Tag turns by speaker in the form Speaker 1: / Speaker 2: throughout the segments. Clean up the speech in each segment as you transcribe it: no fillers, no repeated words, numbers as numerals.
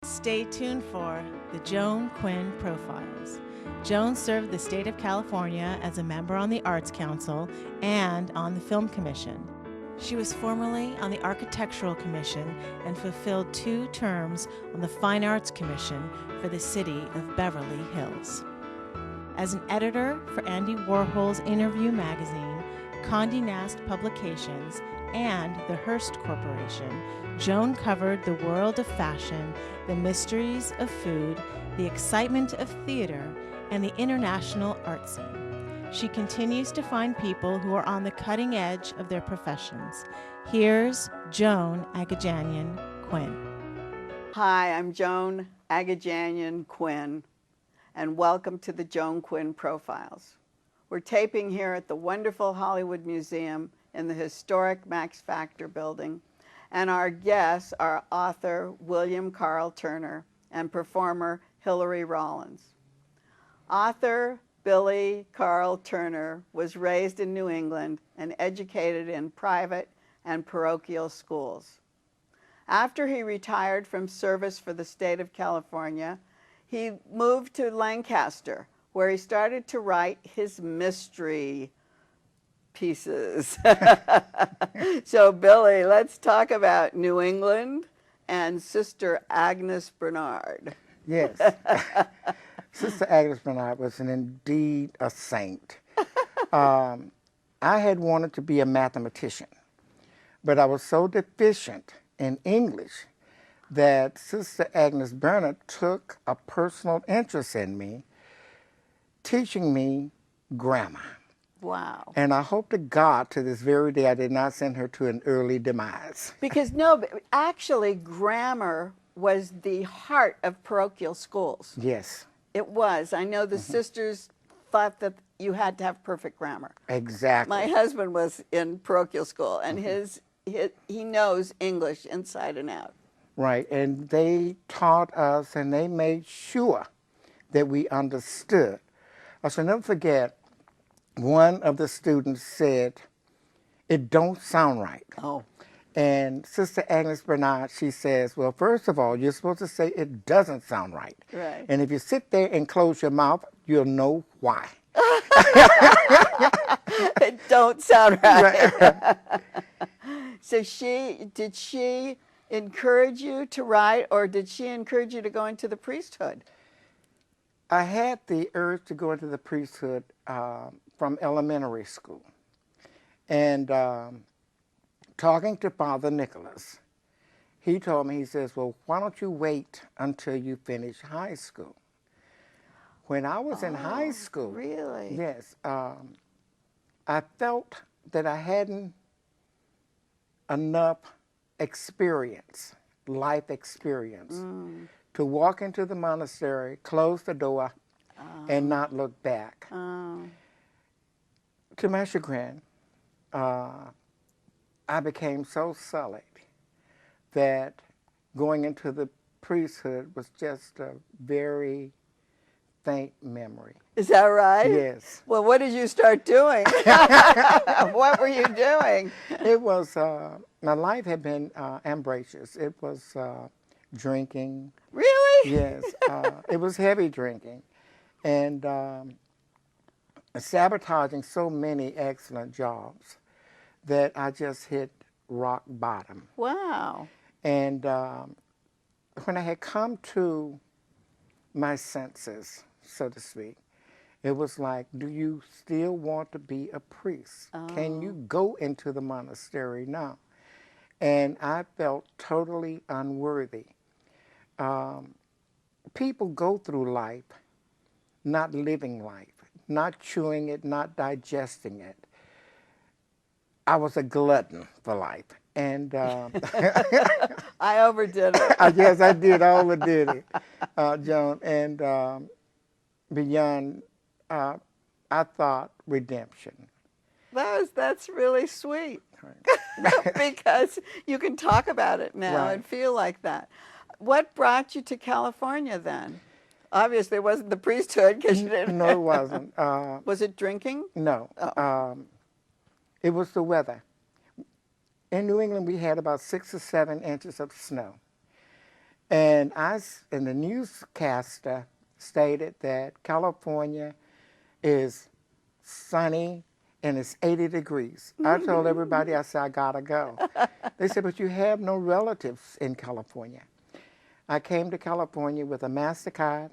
Speaker 1: Stay tuned for the Joan Quinn Profiles. Joan served the state of California as a member on the Arts Council and on the Film Commission. She was formerly on the Architectural Commission and fulfilled 2 terms on the Fine Arts Commission for the city of Beverly Hills. As an editor for Andy Warhol's Interview magazine, Condé Nast Publications, and the Hearst Corporation, Joan covered the world of fashion, the mysteries of food, the excitement of theater, and the international art scene. She continues to find people who are on the cutting edge of their professions. Here's Joan AGAJAINIan Quinn.
Speaker 2: Hi, I'm Joan AGAJAINIan Quinn, and welcome to the Joan Quinn Profiles. We're taping here at the wonderful Hollywood Museum in the historic Max Factor building, and our guests are author William Carl Turner and performer Hillary Rollins. Author Billy Carl Turner was raised in New England and educated in private and parochial schools. After he retired from service for the state of California, he moved to Lancaster, where he started to write his mystery pieces. So Billy, let's talk about New England and Sister Agnes Bernard.
Speaker 3: Yes. Sister Agnes Bernard was indeed a saint. I had wanted to be a mathematician, but I was so deficient in English that Sister Agnes Bernard took a personal interest in me, teaching me grammar.
Speaker 2: Wow.
Speaker 3: And I hope to God to this very day I did not send her to an early demise.
Speaker 2: Because no, actually grammar was the heart of parochial schools.
Speaker 3: Yes.
Speaker 2: It was. I know the sisters thought that you had to have perfect grammar.
Speaker 3: Exactly.
Speaker 2: My husband was in parochial school, and he knows English inside and out.
Speaker 3: Right, and they taught us and they made sure that we understood. I shall never forget, one of the students said, "It don't sound right."
Speaker 2: Oh.
Speaker 3: And Sister Agnes Bernard, she says, well, first of all, you're supposed to say it doesn't sound right.
Speaker 2: Right.
Speaker 3: And if you sit there and close your mouth, you'll know why.
Speaker 2: It don't sound right.
Speaker 3: Right.
Speaker 2: So did she encourage you to write, or did she encourage you to go into the priesthood?
Speaker 3: I had the urge to go into the priesthood from elementary school. And talking to Father Nicholas, he told me, he says, well, why don't you wait until you finish high school? When I was in high school,
Speaker 2: really?
Speaker 3: Yes, I felt that I hadn't enough experience, life experience, to walk into the monastery, close the door, and not look back. To my chagrin, I became so sullied that going into the priesthood was just a very faint memory.
Speaker 2: Is that right?
Speaker 3: Yes.
Speaker 2: Well, what did you start doing? What were you doing?
Speaker 3: It was, my life had been ambitious. It was drinking.
Speaker 2: Really?
Speaker 3: Yes. It was heavy drinking. And sabotaging so many excellent jobs that I just hit rock bottom.
Speaker 2: Wow.
Speaker 3: And when I had come to my senses, so to speak, it was like, do you still want to be a priest? Can you go into the monastery now? And I felt totally unworthy. People go through life not living life, not chewing it, not digesting it. I was a glutton for life. And
Speaker 2: I overdid it.
Speaker 3: yes, I did. I overdid it, Joan. And beyond, I thought redemption.
Speaker 2: That's really sweet. Right. Because you can talk about it now
Speaker 3: Right.
Speaker 2: and feel like that. What brought you to California then? Obviously, it wasn't the priesthood because you didn't.
Speaker 3: No, it wasn't.
Speaker 2: Was it drinking?
Speaker 3: No.
Speaker 2: Oh.
Speaker 3: It was the weather. In New England, we had about 6 or 7 inches of snow. And and the newscaster stated that California is sunny and it's 80 degrees. I told everybody, I said, I gotta go. They said, but you have no relatives in California. I came to California with a MasterCard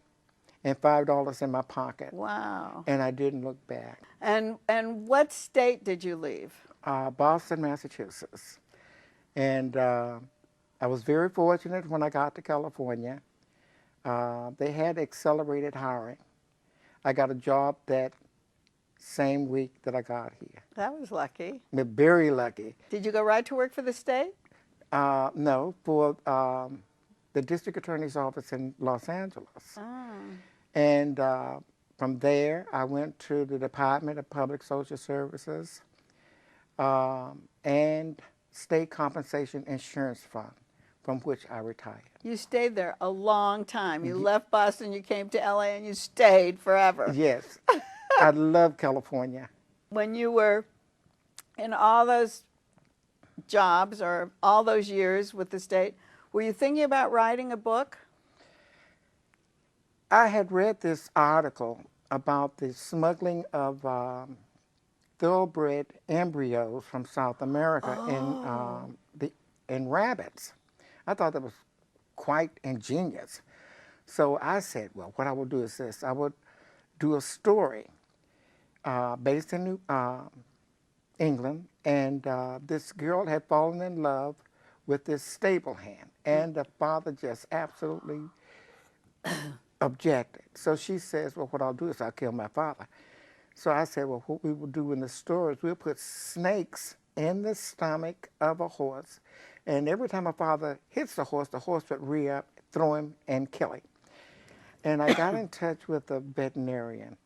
Speaker 3: and $5 in my pocket.
Speaker 2: Wow.
Speaker 3: And I didn't look back.
Speaker 2: And what state did you leave?
Speaker 3: Boston, Massachusetts. And I was very fortunate when I got to California. They had accelerated hiring. I got a job that same week that I got here.
Speaker 2: That was lucky.
Speaker 3: Very lucky.
Speaker 2: Did you go right to work for the state?
Speaker 3: No, for the district attorney's office in Los Angeles.
Speaker 2: Oh.
Speaker 3: And from there, I went to the Department of Public Social Services and State Compensation Insurance Fund, from which I retired.
Speaker 2: You stayed there a long time. You left Boston, you came to LA, and you stayed forever.
Speaker 3: Yes. I love California.
Speaker 2: When you were in all those jobs or all those years with the state, were you thinking about writing a book?
Speaker 3: I had read this article about the smuggling of thoroughbred embryos from South America in rabbits. I thought that was quite ingenious. So I said, well, what I will do is this. I would do a story based in England, and this girl had fallen in love with this stable hand, and the father just absolutely objected. So she says, well, what I'll do is I'll kill my father. So I said, well, what we will do in the story is we'll put snakes in the stomach of a horse, and every time a father hits the horse would rear up, throw him, and kill him. And I got in touch with a veterinarian.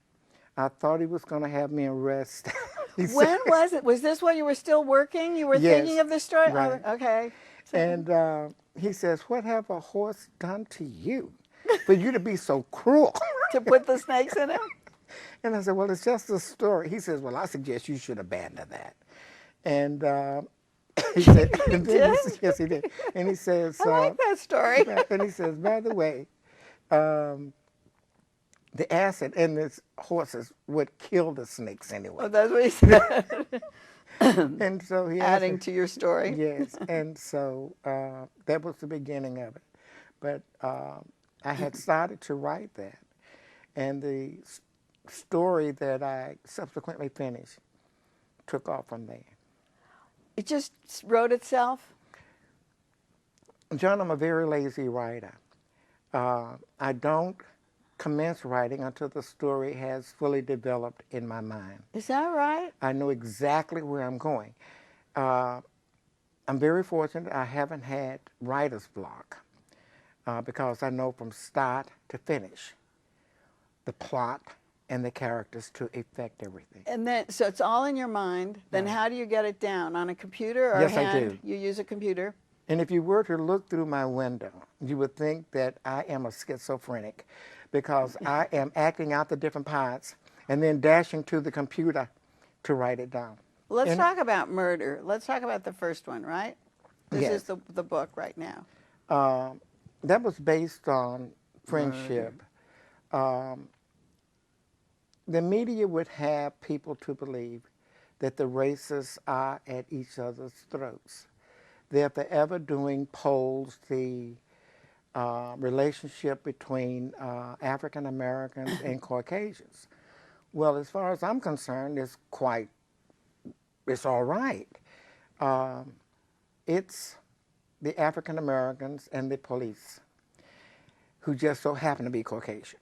Speaker 3: I thought he was going to have me arrested.
Speaker 2: When was it? Was this when you were still working? You were
Speaker 3: Yes,
Speaker 2: thinking of this story?
Speaker 3: right.
Speaker 2: Oh, okay.
Speaker 3: And he says, what have a horse done to you for you to be so cruel?
Speaker 2: To put the snakes in him?
Speaker 3: And I said, well, it's just a story. He says, well, I suggest you should abandon that. And he said, and then yes, he did. And he says,
Speaker 2: I like that story.
Speaker 3: and he says, by the way, the acid in these horses would kill the snakes anyway.
Speaker 2: Oh, that's what he said.
Speaker 3: And so he
Speaker 2: Adding
Speaker 3: asked
Speaker 2: to your story.
Speaker 3: Yes, and so that was the beginning of it. But I had started to write that, and the story that I subsequently finished took off from there.
Speaker 2: It just wrote itself?
Speaker 3: John, I'm a very lazy writer. I don't commence writing until the story has fully developed in my mind.
Speaker 2: Is that right?
Speaker 3: I know exactly where I'm going. I'm very fortunate I haven't had writer's block because I know from start to finish the plot and the characters to affect everything.
Speaker 2: And then, so it's all in your mind. Then
Speaker 3: Right.
Speaker 2: how do you get it down? On a computer or
Speaker 3: Yes,
Speaker 2: hand?
Speaker 3: I do.
Speaker 2: You use a computer?
Speaker 3: And if you were to look through my window, you would think that I am a schizophrenic because I am acting out the different parts and then dashing to the computer to write it down.
Speaker 2: Let's
Speaker 3: And-
Speaker 2: talk about murder. Let's talk about the first one, right? This
Speaker 3: Yes.
Speaker 2: is the book right now.
Speaker 3: That was based on friendship. The media would have people to believe that the races are at each other's throats. They're forever doing polls, the relationship between African Americans and Caucasians. Well, as far as I'm concerned, it's all right. It's the African Americans and the police who just so happen to be Caucasian.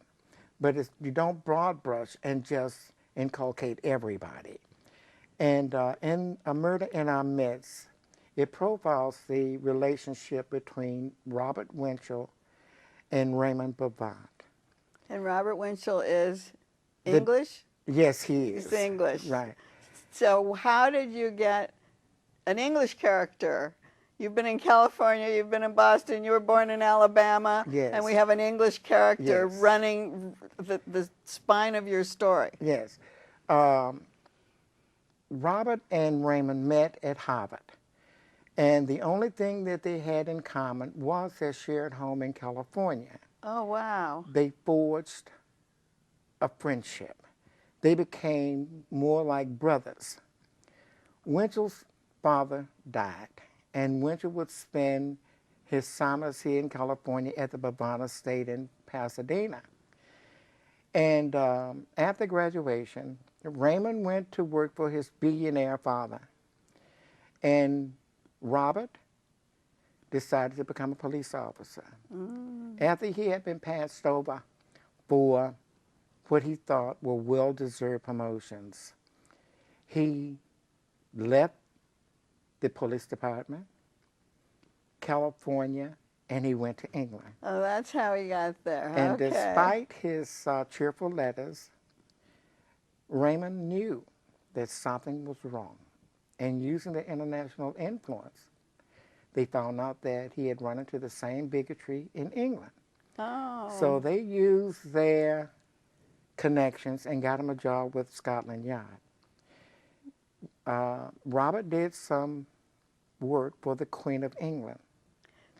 Speaker 3: But you don't broad brush and just inculcate everybody. And in A Murder in Our Midst, it profiles the relationship between Robert Winchell and Raymond Bavard.
Speaker 2: And Robert Winchell is English?
Speaker 3: Yes, he is.
Speaker 2: He's English.
Speaker 3: Right.
Speaker 2: So how did you get an English character? You've been in California, you've been in Boston, you were born in Alabama,
Speaker 3: Yes.
Speaker 2: and we have an English character
Speaker 3: Yes.
Speaker 2: running the spine of your story.
Speaker 3: Yes. Robert and Raymond met at Harvard. And the only thing that they had in common was their shared home in California.
Speaker 2: Oh, wow.
Speaker 3: They forged a friendship. They became more like brothers. Winchell's father died, and Winchell would spend his summers here in California at the Bavana Estate in Pasadena. And after graduation, Raymond went to work for his billionaire father. And Robert decided to become a police officer. After he had been passed over for what he thought were well-deserved promotions, he left the police department, California, and he went to England.
Speaker 2: Oh, that's how he got there.
Speaker 3: And
Speaker 2: Okay.
Speaker 3: despite his cheerful letters, Raymond knew that something was wrong. And using the international influence, they found out that he had run into the same bigotry in England.
Speaker 2: Oh.
Speaker 3: So they used their connections and got him a job with Scotland Yard. Robert did some work for the Queen of England.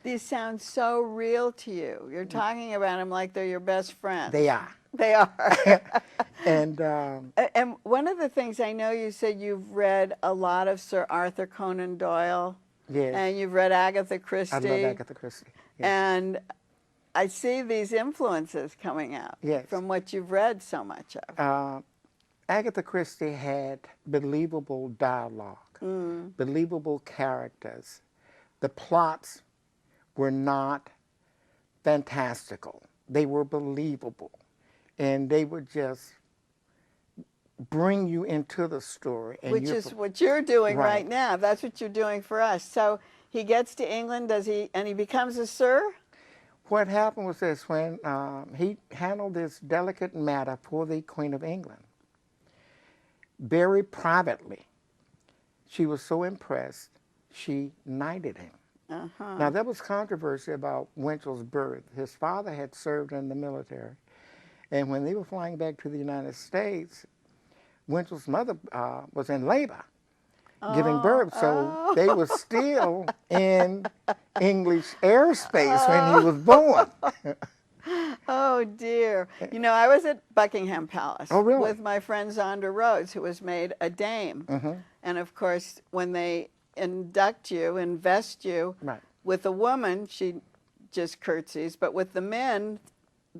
Speaker 2: These sound so real to you. You're talking about them like they're your best friends.
Speaker 3: They are.
Speaker 2: They are.
Speaker 3: And
Speaker 2: And one of the things I know you said you've read a lot of Sir Arthur Conan Doyle.
Speaker 3: yes,
Speaker 2: And you've read Agatha Christie.
Speaker 3: I love Agatha Christie. Yes.
Speaker 2: And I see these influences coming out
Speaker 3: Yes.
Speaker 2: from what you've read so much of.
Speaker 3: Agatha Christie had believable dialogue, believable characters. The plots were not fantastical. They were believable. And they would just bring you into the story. And
Speaker 2: Which is what you're doing
Speaker 3: Right.
Speaker 2: right now. That's what you're doing for us. So he gets to England, and he becomes a sir?
Speaker 3: What happened was this: when he handled this delicate matter for the Queen of England, very privately, she was so impressed, she knighted him.
Speaker 2: Uh-huh.
Speaker 3: Now, there was controversy about Winchell's birth. His father had served in the military, and when they were flying back to the United States, Winchell's mother was in labor, giving birth, so they were still in English airspace when he was born.
Speaker 2: Oh, dear. You know, I was at Buckingham Palace
Speaker 3: Oh, really?
Speaker 2: with my friend Zonda Rhodes, who was made a dame. And, of course, when they invest you
Speaker 3: Right.
Speaker 2: with a woman, she just curtsies. But with the men,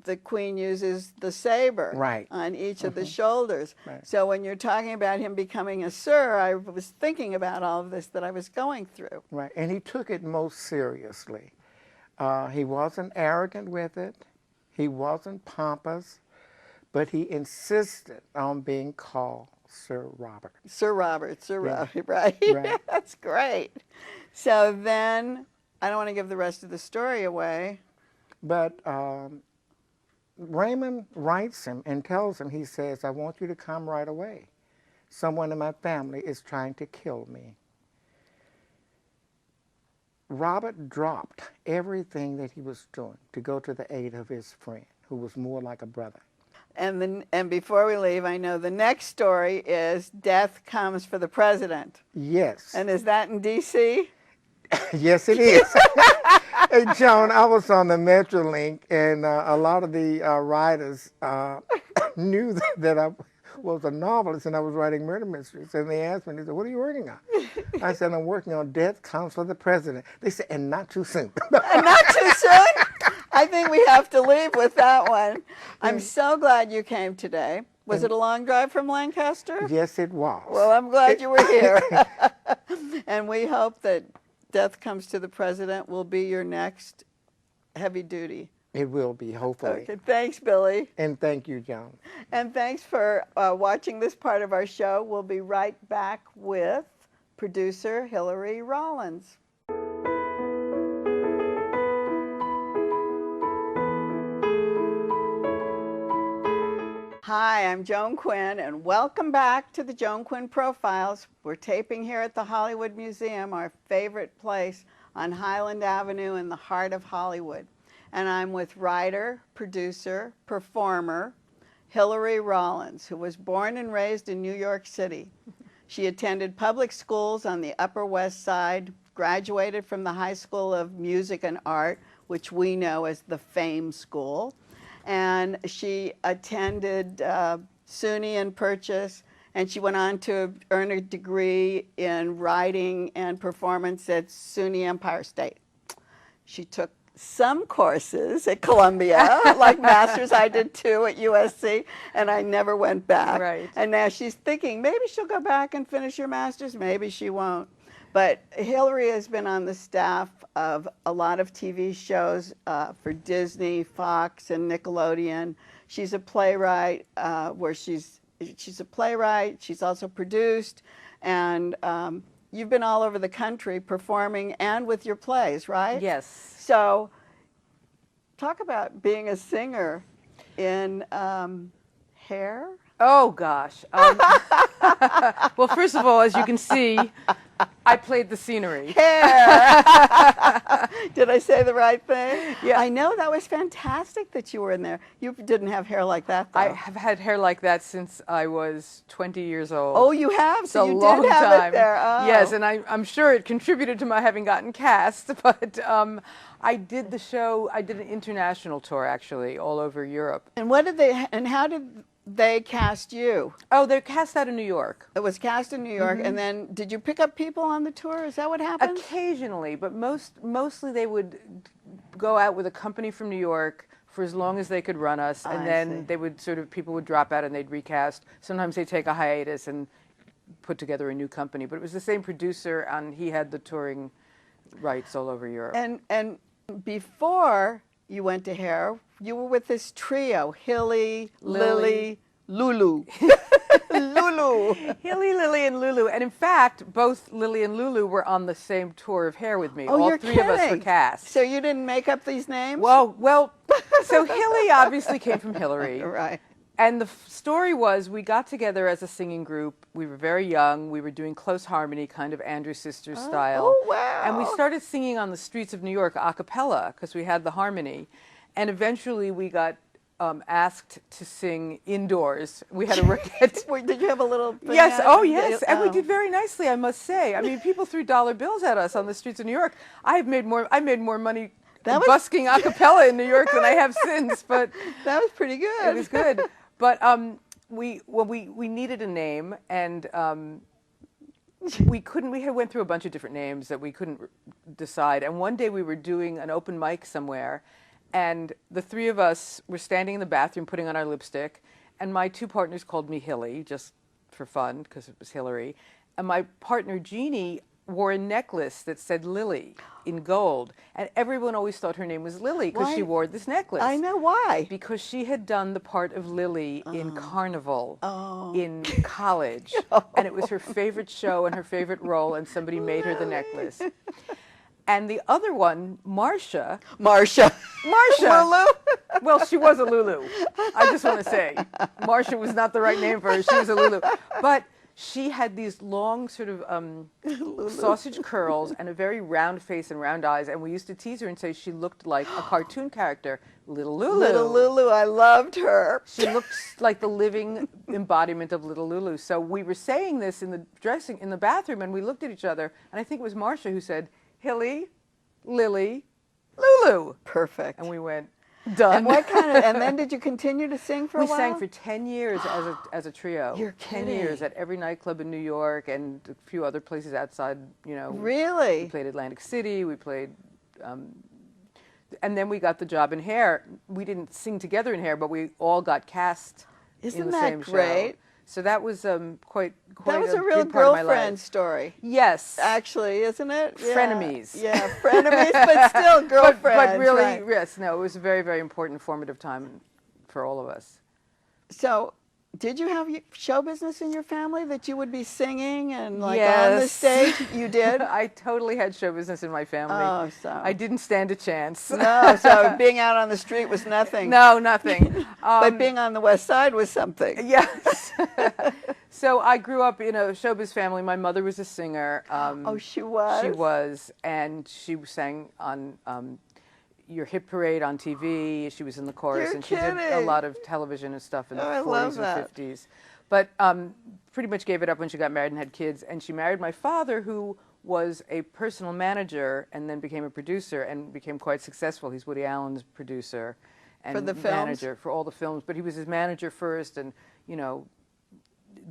Speaker 2: the queen uses the saber
Speaker 3: Right.
Speaker 2: on each of the shoulders.
Speaker 3: Right.
Speaker 2: So when you're talking about him becoming a sir, I was thinking about all of this that I was going through.
Speaker 3: Right, and he took it most seriously. He wasn't arrogant with it. He wasn't pompous, but he insisted on being called Sir Robert.
Speaker 2: Sir Robert,
Speaker 3: Yeah.
Speaker 2: right?
Speaker 3: Right.
Speaker 2: That's great. So then, I don't want to give the rest of the story away.
Speaker 3: But Raymond writes him and tells him, he says, I want you to come right away. Someone in my family is trying to kill me. Robert dropped everything that he was doing to go to the aid of his friend, who was more like a brother.
Speaker 2: And before we leave, I know the next story is Death Comes for the President.
Speaker 3: Yes.
Speaker 2: And is that in D.C.?
Speaker 3: Yes, it is. Hey, Joan, I was on the Metrolink, and a lot of the writers knew that I was a novelist and I was writing murder mysteries. And they asked me, they said, what are you working on? I said, I'm working on Death Comes for the President. They said, and not too soon.
Speaker 2: And not too soon? I think we have to leave with that one. I'm so glad you came today. Was it a long drive from Lancaster?
Speaker 3: Yes, it was.
Speaker 2: Well, I'm glad you were here. And we hope that Death Comes to the President will be your next heavy duty.
Speaker 3: It will be, hopefully.
Speaker 2: Okay, thanks, Billy.
Speaker 3: And thank you, Joan.
Speaker 2: And thanks for watching this part of our show. We'll be right back with producer Hillary Rollins. Hi, I'm Joan Quinn, and welcome back to the Joan Quinn Profiles. We're taping here at the Hollywood Museum, our favorite place on Highland Avenue in the heart of Hollywood. And I'm with writer, producer, performer, Hillary Rollins, who was born and raised in New York City. She attended public schools on the Upper West Side, graduated from the High School of Music and Art, which we know as the Fame School. And she attended SUNY in Purchase, and she went on to earn a degree in writing and performance at SUNY Empire State. She took some courses at Columbia, like masters. I did too at USC, and I never went back.
Speaker 4: Right.
Speaker 2: And now she's thinking maybe she'll go back and finish her master's, maybe she won't. But Hillary has been on the staff of a lot of TV shows for Disney, Fox, and Nickelodeon. She's a playwright where she's a playwright. She's also produced, and you've been all over the country performing and with your plays, right?
Speaker 4: Yes.
Speaker 2: So, talk about being a singer in Hair.
Speaker 4: Oh, gosh. Well, first of all, as you can see, I played the scenery.
Speaker 2: Hair. Did I say the right thing?
Speaker 4: Yeah.
Speaker 2: I know, that was fantastic that you were in there. You didn't have hair like that, though.
Speaker 4: I have had hair like that since I was 20 years old.
Speaker 2: Oh, you have? So
Speaker 4: It's a
Speaker 2: you
Speaker 4: long
Speaker 2: did have
Speaker 4: time.
Speaker 2: it there. Oh.
Speaker 4: Yes, and I'm sure it contributed to my having gotten cast, but I did the show, I did an international tour, actually, all over Europe.
Speaker 2: And how did they cast you?
Speaker 4: Oh, they're cast out of New York.
Speaker 2: It was cast in New York, and then did you pick up people on the tour? Is that what happened?
Speaker 4: Occasionally, but mostly they would go out with a company from New York for as long as they could run us, and then they would people would drop out and they'd recast. Sometimes they'd take a hiatus and put together a new company, but it was the same producer, and he had the touring rights all over Europe.
Speaker 2: And before you went to Hair, you were with this trio, Hilly, Lily, Lulu. Lulu.
Speaker 4: Hilly, Lily, and Lulu. And in fact, both Lily and Lulu were on the same tour of Hair with me.
Speaker 2: Oh,
Speaker 4: all
Speaker 2: you're
Speaker 4: three of us were
Speaker 2: kidding.
Speaker 4: cast.
Speaker 2: So you didn't make up these names?
Speaker 4: Well, so Hilly obviously came from Hillary.
Speaker 2: Right.
Speaker 4: And the story was we got together as a singing group. We were very young. We were doing close harmony, kind of Andrew Sisters style.
Speaker 2: Oh, wow.
Speaker 4: And we started singing on the streets of New York a cappella because we had the harmony. And eventually we got asked to sing indoors. We had a record.
Speaker 2: Wait, did you have a little thing
Speaker 4: Yes,
Speaker 2: out?
Speaker 4: oh yes, and we did very nicely, I must say. I mean, people threw dollar bills at us on the streets of New York. I made more money busking a cappella in New York than I have since, but
Speaker 2: that was pretty good.
Speaker 4: it was good. But we needed a name, and we couldn't. We had went through a bunch of different names that we couldn't decide. And one day we were doing an open mic somewhere, and the three of us were standing in the bathroom putting on our lipstick, and my two partners called me Hilly just for fun because it was Hillary, and my partner Jeannie wore a necklace that said Lily in gold, and everyone always thought her name was Lily because she wore this necklace.
Speaker 2: I know why.
Speaker 4: Because she had done the part of Lily in Carnival in college, and it was her favorite show and her favorite role, and somebody made her the necklace. And the other one, Marcia.
Speaker 2: Lulu.
Speaker 4: Well, she was a Lulu. I just want to say, Marcia was not the right name for her. She was a Lulu, but she had these long sort of sausage curls and a very round face and round eyes, and we used to tease her and say she looked like a cartoon character, Little Lulu.
Speaker 2: Little Lulu, I loved her.
Speaker 4: She looked like the living embodiment of Little Lulu. So we were saying this in the bathroom, and we looked at each other, and I think it was Marcia who said, Hilly, Lily, Lulu.
Speaker 2: Perfect.
Speaker 4: And we went, done.
Speaker 2: And and then did you continue to sing for a while?
Speaker 4: We sang for 10 years as a trio.
Speaker 2: You're
Speaker 4: 10
Speaker 2: kidding.
Speaker 4: years at every nightclub in New York and a few other places outside,
Speaker 2: Really?
Speaker 4: We played Atlantic City, we played, and then we got the job in Hair. We didn't sing together in Hair, but we all got cast in the same
Speaker 2: great?
Speaker 4: show. So that was quite
Speaker 2: That was a
Speaker 4: big
Speaker 2: real
Speaker 4: part of my
Speaker 2: girlfriend
Speaker 4: life.
Speaker 2: story.
Speaker 4: Yes.
Speaker 2: Actually, isn't it? Yeah.
Speaker 4: Frenemies.
Speaker 2: Yeah, frenemies, but still girlfriends.
Speaker 4: But really,
Speaker 2: right.
Speaker 4: yes, no, it was a very, very important formative time for all of us.
Speaker 2: So, did you have show business in your family that you would be singing and on the
Speaker 4: Yes.
Speaker 2: stage? You did?
Speaker 4: I totally had show business in my family.
Speaker 2: Oh, so.
Speaker 4: I didn't stand a chance.
Speaker 2: No, so being out on the street was nothing.
Speaker 4: No, nothing.
Speaker 2: But being on the West Side was something.
Speaker 4: Yes. So I grew up in a showbiz family. My mother was a singer.
Speaker 2: Oh, she was?
Speaker 4: She was, and she sang on Your Hit Parade on TV. She was in the chorus,
Speaker 2: You're
Speaker 4: and she did a
Speaker 2: kidding.
Speaker 4: lot of television and stuff in the
Speaker 2: I love
Speaker 4: 40s
Speaker 2: that.
Speaker 4: and 50s. But pretty much gave it up when she got married and had kids. And she married my father, who was a personal manager and then became a producer and became quite successful. He's Woody Allen's producer and
Speaker 2: For the films?
Speaker 4: manager for all the films, but he was his manager first, and you know,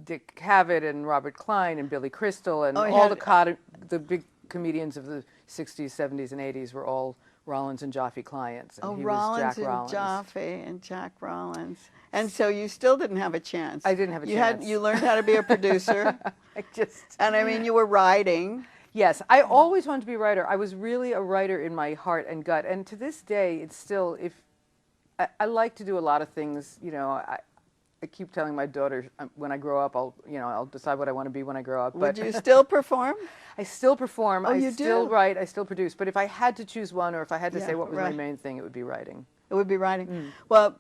Speaker 4: Dick Cavett and Robert Klein and Billy Crystal and all the big comedians of the 60s, 70s, and 80s were all Rollins and Jaffe clients. And he was Jack Rollins.
Speaker 2: Jaffe and Jack Rollins. And so you still didn't have a chance.
Speaker 4: I didn't have a chance.
Speaker 2: You learned how to be a producer. And I mean, you were writing.
Speaker 4: Yes, I always wanted to be a writer. I was really a writer in my heart and gut. And to this day, it's still, I like to do a lot of things. You know, I keep telling my daughter when I grow up, I'll decide what I want to be when I grow up.
Speaker 2: Would you still perform?
Speaker 4: I still perform.
Speaker 2: Oh,
Speaker 4: I
Speaker 2: you
Speaker 4: still
Speaker 2: do?
Speaker 4: write. I still produce. But if I had to choose one, or if I had to say what was my
Speaker 2: right.
Speaker 4: main thing, it would be writing.
Speaker 2: It would be writing. Well,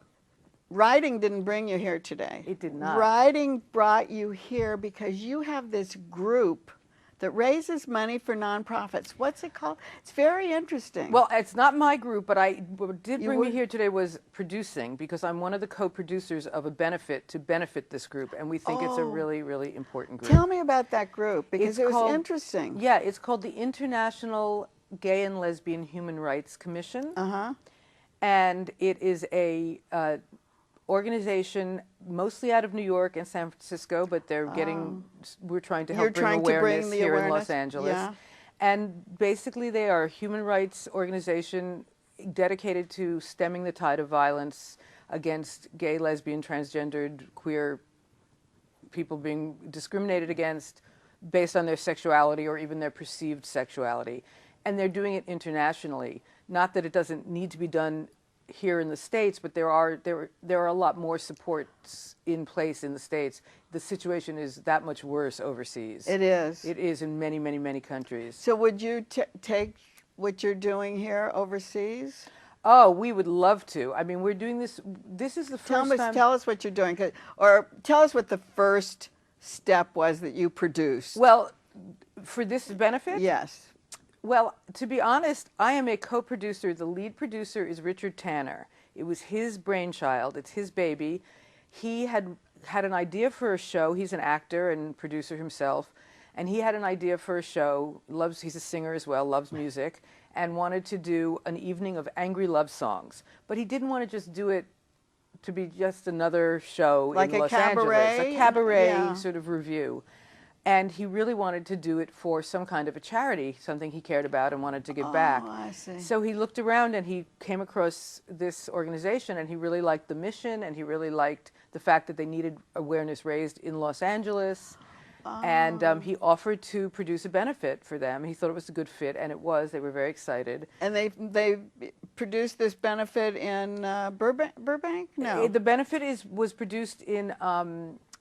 Speaker 2: writing didn't bring you here today.
Speaker 4: It did not.
Speaker 2: Writing brought you here because you have this group that raises money for nonprofits. What's it called? It's very interesting.
Speaker 4: Well, it's not my group, but what did bring me here today was producing, because I'm one of the co-producers of a benefit to benefit this group, and we think it's a really, really important group.
Speaker 2: Tell me about that group, because
Speaker 4: It's
Speaker 2: it was
Speaker 4: called-
Speaker 2: interesting.
Speaker 4: Yeah, it's called the International Gay and Lesbian Human Rights Commission, and it is a organization mostly out of New York and San Francisco, but they're we're trying to help
Speaker 2: You're
Speaker 4: bring
Speaker 2: trying to bring
Speaker 4: awareness
Speaker 2: the
Speaker 4: here in
Speaker 2: awareness,
Speaker 4: Los Angeles.
Speaker 2: yeah.
Speaker 4: And basically they are a human rights organization dedicated to stemming the tide of violence against gay, lesbian, transgendered, queer people being discriminated against based on their sexuality or even their perceived sexuality. And they're doing it internationally. Not that it doesn't need to be done here in the States, but there are a lot more supports in place in the States. The situation is that much worse overseas.
Speaker 2: It is.
Speaker 4: It is in many, many, many countries.
Speaker 2: So would you take what you're doing here overseas?
Speaker 4: Oh, we would love to. I mean, we're doing this. This is the first time.
Speaker 2: Tell us what you're doing, or tell us what the first step was that you produced.
Speaker 4: Well, for this benefit?
Speaker 2: Yes.
Speaker 4: Well, to be honest, I am a co-producer. The lead producer is Richard Tanner. It was his brainchild. It's his baby. He had an idea for a show. He's an actor and producer himself. And he had an idea for a show. He's a singer as well, loves music, and wanted to do an evening of angry love songs. But he didn't want to just do it to be just another show
Speaker 2: like
Speaker 4: in
Speaker 2: a
Speaker 4: Los
Speaker 2: cabaret?
Speaker 4: Angeles. A cabaret
Speaker 2: Yeah.
Speaker 4: sort of review. And he really wanted to do it for some kind of a charity, something he cared about and wanted to give back.
Speaker 2: Oh, I see.
Speaker 4: So he looked around and he came across this organization, and he really liked the mission, and he really liked the fact that they needed awareness raised in Los Angeles. And he offered to produce a benefit for them. He thought it was a good fit, and it was. They were very excited.
Speaker 2: And they produced this benefit in Burbank? No.
Speaker 4: The benefit was produced in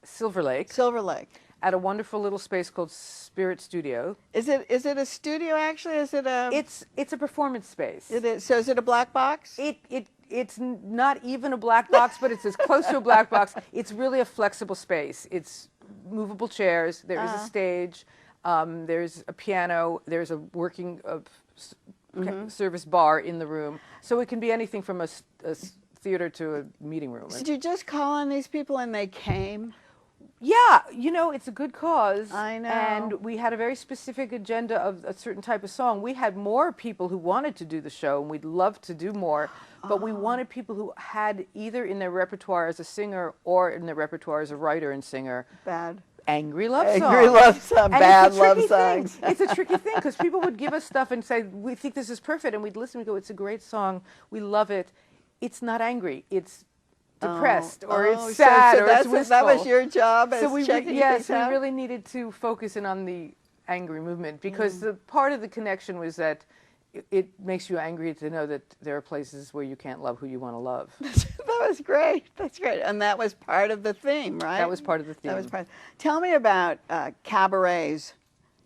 Speaker 4: Silver Lake.
Speaker 2: Silver Lake.
Speaker 4: At a wonderful little space called Spirit Studio.
Speaker 2: Is it a studio actually? Is it a?
Speaker 4: It's a performance space.
Speaker 2: It is. So is it a black box?
Speaker 4: It's not even a black box, but it's as close to a black box. It's really a flexible space. It's movable chairs. There is a stage. There's a piano. There's a working service bar in the room. So it can be anything from a theater to a meeting room.
Speaker 2: Did you just call on these people and they came?
Speaker 4: Yeah, it's a good cause.
Speaker 2: I know.
Speaker 4: And we had a very specific agenda of a certain type of song. We had more people who wanted to do the show, and we'd love to do more, but we wanted people who had either in their repertoire as a singer or in their repertoire as a writer and singer. Angry love songs.
Speaker 2: Angry love songs, bad love songs.
Speaker 4: It's a tricky thing, because people would give us stuff and say, we think this is perfect, and we'd listen and go, it's a great song, we love it. It's not angry, it's depressed, or it's sad, or it's wistful.
Speaker 2: That was your job as checking
Speaker 4: Yes,
Speaker 2: things out?
Speaker 4: we really needed to focus in on the angry movement, because the part of the connection was that it makes you angry to know that there are places where you can't love who you want to love.
Speaker 2: That was great. That's great. And that was part of the theme, right?
Speaker 4: That was part of the theme.
Speaker 2: That was part. Tell me about cabarets.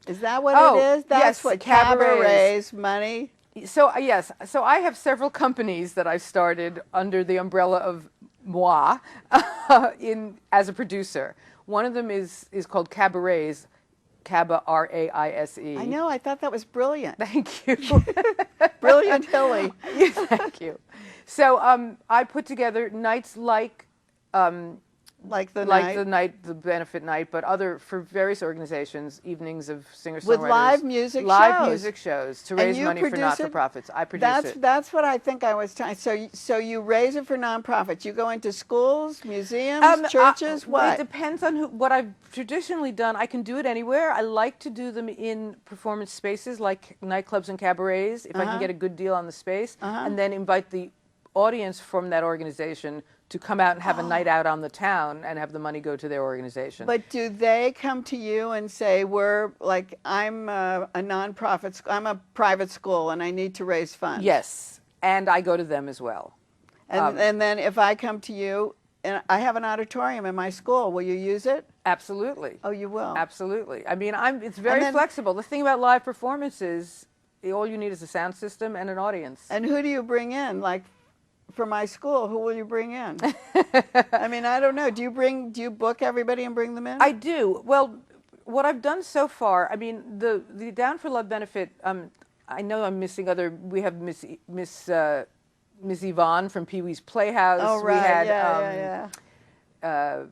Speaker 2: Is that what it is? That's
Speaker 4: yes,
Speaker 2: what
Speaker 4: cabarets.
Speaker 2: Money.
Speaker 4: So yes, so I have several companies that I've started under the umbrella of moi as a producer. One of them is called Cabarets, Caba, R-A-I-S-E.
Speaker 2: I know. I thought that was brilliant.
Speaker 4: Thank you.
Speaker 2: Brilliant, Hilly.
Speaker 4: Thank you. So I put together nights like
Speaker 2: Like the
Speaker 4: like
Speaker 2: night?
Speaker 4: the night, the benefit night, but for various organizations, evenings of singer-songwriters.
Speaker 2: With live music
Speaker 4: live
Speaker 2: shows.
Speaker 4: music shows to
Speaker 2: And
Speaker 4: raise
Speaker 2: you
Speaker 4: money for
Speaker 2: produce it?
Speaker 4: not-for-profits. I produce it.
Speaker 2: That's what I think I was trying. So you raise it for nonprofits. You go into schools, museums, churches.
Speaker 4: It
Speaker 2: What?
Speaker 4: depends on what I've traditionally done. I can do it anywhere. I like to do them in performance spaces like nightclubs and cabarets, if I can get a good deal on the space, and then invite the audience from that organization to come out and have a night out on the town and have the money go to their organization.
Speaker 2: But do they come to you and say, I'm a nonprofit, I'm a private school and I need to raise funds?
Speaker 4: Yes, and I go to them as well.
Speaker 2: And then if I come to you, and I have an auditorium in my school, will you use it?
Speaker 4: Absolutely.
Speaker 2: Oh, you will?
Speaker 4: Absolutely. I mean, it's very flexible. The thing about live performances, all you need is a sound system and an audience.
Speaker 2: And who do you bring in? Like, for my school, who will you bring in? I mean, I don't know. Do you book everybody and bring them in?
Speaker 4: I do. Well, what I've done so far, I mean, the Down for Love benefit, I know I'm missing we have Miss Yvonne from Pee Wee's Playhouse.
Speaker 2: Oh, right.
Speaker 4: We had,
Speaker 2: yeah.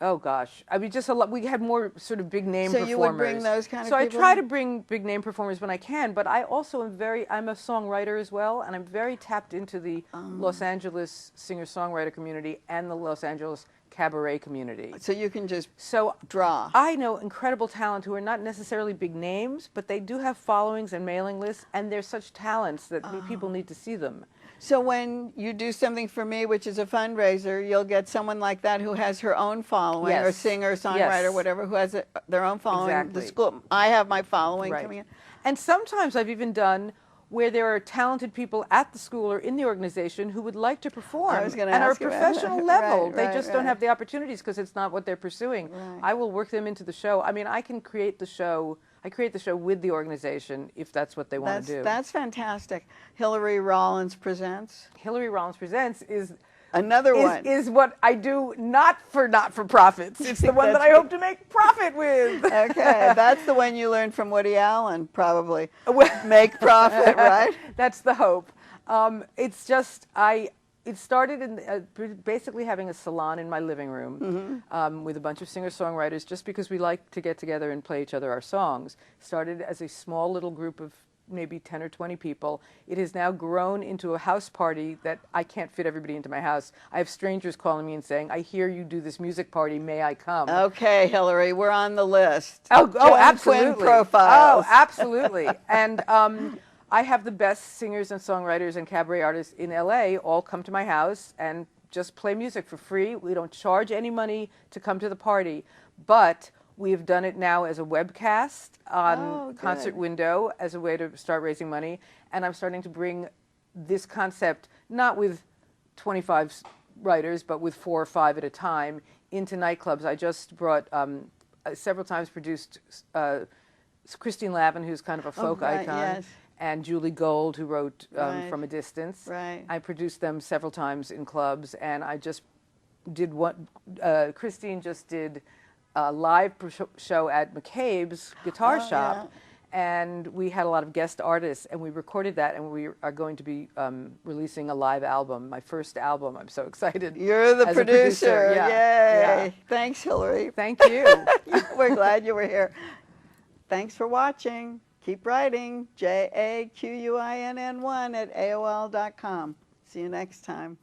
Speaker 4: oh gosh, I mean, just a lot. We had more sort of big name
Speaker 2: So
Speaker 4: performers.
Speaker 2: you would bring those kind of
Speaker 4: people?
Speaker 2: people
Speaker 4: So I try
Speaker 2: in?
Speaker 4: to bring big name performers when I can, but I also I'm a songwriter as well, and I'm very tapped into the Los Angeles singer-songwriter community and the Los Angeles cabaret community.
Speaker 2: So you can just
Speaker 4: So
Speaker 2: draw.
Speaker 4: I know incredible talent who are not necessarily big names, but they do have followings and mailing lists, and they're such talents that people need to see them.
Speaker 2: So when you do something for me, which is a fundraiser, you'll get someone like that who has her own following, or
Speaker 4: Yes.
Speaker 2: singer, songwriter,
Speaker 4: Yes.
Speaker 2: whatever, who has their own following.
Speaker 4: Exactly.
Speaker 2: The school, I have my following
Speaker 4: Right.
Speaker 2: coming in.
Speaker 4: And sometimes I've even done where there are talented people at the school or in the organization who would like to perform
Speaker 2: I was gonna
Speaker 4: and are
Speaker 2: ask you about that.
Speaker 4: professional level.
Speaker 2: Right,
Speaker 4: They
Speaker 2: right,
Speaker 4: just don't
Speaker 2: right.
Speaker 4: have the opportunities because it's not what they're pursuing.
Speaker 2: Right.
Speaker 4: I will work them into the show. I mean, I can create the show. I create the show with the organization if that's what they want to do.
Speaker 2: That's fantastic. Hillary Rollins Presents.
Speaker 4: Hillary Rollins Presents is
Speaker 2: Another one.
Speaker 4: is what I do not for not-for-profits. It's the one that I hope to make profit with.
Speaker 2: Okay, that's the one you learned from Woody Allen, probably. Make profit, right?
Speaker 4: That's the hope. It's just, it started in basically having a salon in my living room with a bunch of singer-songwriters just because we like to get together and play each other our songs. Started as a small little group of maybe 10 or 20 people. It has now grown into a house party that I can't fit everybody into my house. I have strangers calling me and saying, I hear you do this music party, may I come?
Speaker 2: Okay, Hillary, we're on the list.
Speaker 4: Oh,
Speaker 2: Joan
Speaker 4: absolutely.
Speaker 2: Quinn Profiles.
Speaker 4: Oh, absolutely. And I have the best singers and songwriters and cabaret artists in LA all come to my house and just play music for free. We don't charge any money to come to the party, but we've done it now as a webcast on Concert Window as a way to start raising money. And I'm starting to bring this concept, not with 25 writers, but with 4 or 5 at a time, into nightclubs. I just brought, several times produced Christine Lavin, who's kind of a folk icon,
Speaker 2: yes.
Speaker 4: and Julie Gold, who wrote
Speaker 2: Right.
Speaker 4: From a Distance.
Speaker 2: Right.
Speaker 4: I produced them several times in clubs, and I just did Christine just did a live show at McCabe's Guitar Shop, and we had a lot of guest artists, and we recorded that, and we are going to be releasing a live album, my first album. I'm so excited.
Speaker 2: You're the
Speaker 4: as a
Speaker 2: producer.
Speaker 4: Yeah.
Speaker 2: Yay.
Speaker 4: Yeah.
Speaker 2: Thanks, Hillary.
Speaker 4: Thank you.
Speaker 2: We're glad you were here. Thanks for watching. Keep writing. JAQUINN1 at AOL.com. See you next time.